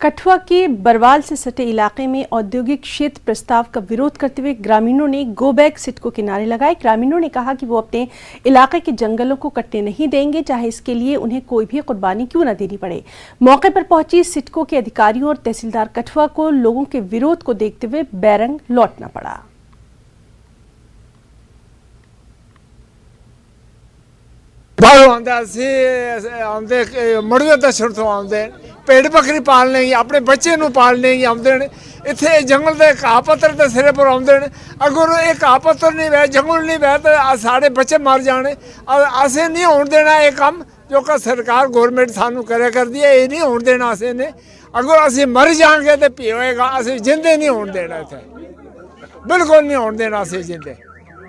कठुआ के बरवाल से सटे इलाके में औद्योगिक क्षेत्र प्रस्ताव का विरोध करते हुए ग्रामीणों ने गो बैक सिडको के नारे लगाए। ग्रामीणों ने कहा कि वो अपने इलाके के जंगलों को कटने नहीं देंगे, चाहे इसके लिए उन्हें कोई भी कुर्बानी क्यों न देनी पड़े। मौके पर पहुंची सिडको के अधिकारियों और तहसीलदार कठुआ को लोगों के विरोध को देखते हुए बैरंग लौटना पड़ा। भेड़ बकरी पालने अपने बच्चे पालने आते इतने जंगल के घाह पत्तर के सिरे पर आते अगर ये घाह पत्तर नहीं वै जंगल नहीं वै तो साढ़े बच्चे मर जाने। असें नहीं होने देना ये काम जो कि सरकार गौरमेंट सानू करे करती है, ये नहीं होने देना असें ने। अगर असीं मर जाएंगे तो भी होएगा, असीं जिंदे नहीं होने देना, इतने बिल्कुल नहीं होने देना असीं जिंदे।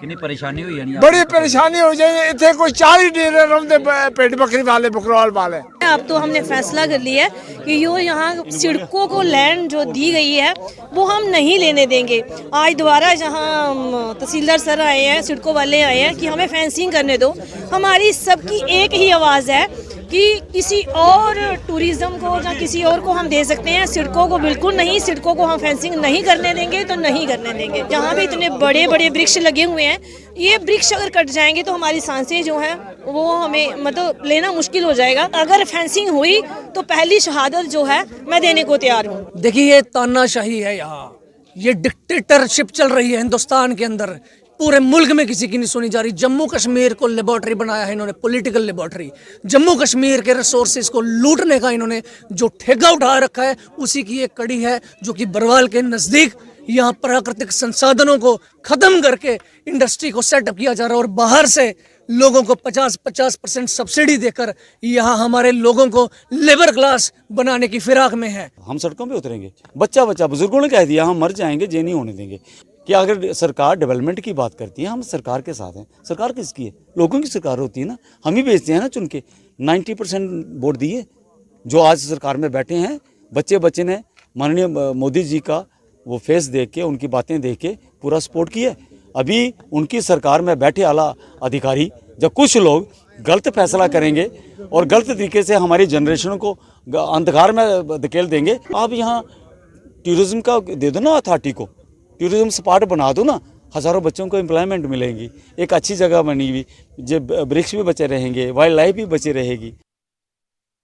कितनी परेशानी हुई है? बड़ी परेशानी हो जाए। इतने कोई 40 डेरे रहते पेट बकरी वाले बकरवाल वाले। अब तो हमने फैसला कर लिया है कि यो यहाँ सिडको को लैंड जो दी गई है वो हम नहीं लेने देंगे। आज दोबारा जहाँ तहसीलदार सर आए हैं, सिडको वाले आए हैं कि हमें फेंसिंग करने दो। हमारी सबकी एक ही आवाज़ है कि किसी और टूरिज्म को या किसी और को हम दे सकते हैं, सिडको को बिल्कुल नहीं। सिडको को हम फेंसिंग नहीं करने देंगे तो नहीं करने देंगे। जहाँ भी इतने बड़े बड़े वृक्ष लगे हुए हैं, ये वृक्ष अगर कट जाएंगे तो हमारी सांसें जो हैं वो हमें मतलब लेना मुश्किल हो जाएगा। अगर फेंसिंग हुई तो पहली शहादत जो है मैं देने को तैयार हूँ। देखिए, ये तानाशाही है, यहाँ ये डिक्टेटरशिप चल रही है हिंदुस्तान के अंदर। पूरे मुल्क में किसी की नहीं सुनी जा रही। जम्मू कश्मीर को लेबोरेटरी बनाया है इन्होंने, पॉलिटिकल लेबोरेटरी। जम्मू कश्मीर के रिसोर्सेज को लूटने का इन्होंने जो ठेका उठा रखा है, उसी की एक कड़ी है जो कि बरवाल के नज़दीक यहाँ प्राकृतिक संसाधनों को ख़त्म करके इंडस्ट्री को सेटअप किया जा रहा है और बाहर से लोगों को 50% सब्सिडी देकर यहाँ हमारे लोगों को लेबर क्लास बनाने की फिराक में है। हम सड़कों पे उतरेंगे, बच्चा बुजुर्गों ने कह दिया हम मर जाएंगे, ये नहीं होने देंगे। कि अगर सरकार डेवलपमेंट की बात करती है, हम सरकार के साथ हैं। सरकार किसकी है? लोगों की सरकार होती है ना, हम ही बेचते हैं ना चुन के। 90% वोट दिए जो आज सरकार में बैठे हैं। बच्चे ने माननीय मोदी जी का वो फेस देख के, उनकी बातें देख के पूरा सपोर्ट किया। अभी उनकी सरकार में बैठे आला अधिकारी जब कुछ लोग गलत फैसला करेंगे और गलत तरीके से हमारी जनरेशन को अंधकार में धकेल देंगे। आप यहाँ टूरिज्म का दे दो ना, अथॉरिटी को टूरिज्म स्पॉट बना दो ना, हज़ारों बच्चों को एम्प्लॉयमेंट मिलेगी। एक अच्छी जगह बनी हुई, जब वृक्ष भी बचे रहेंगे, वाइल्ड लाइफ भी बची रहेगी।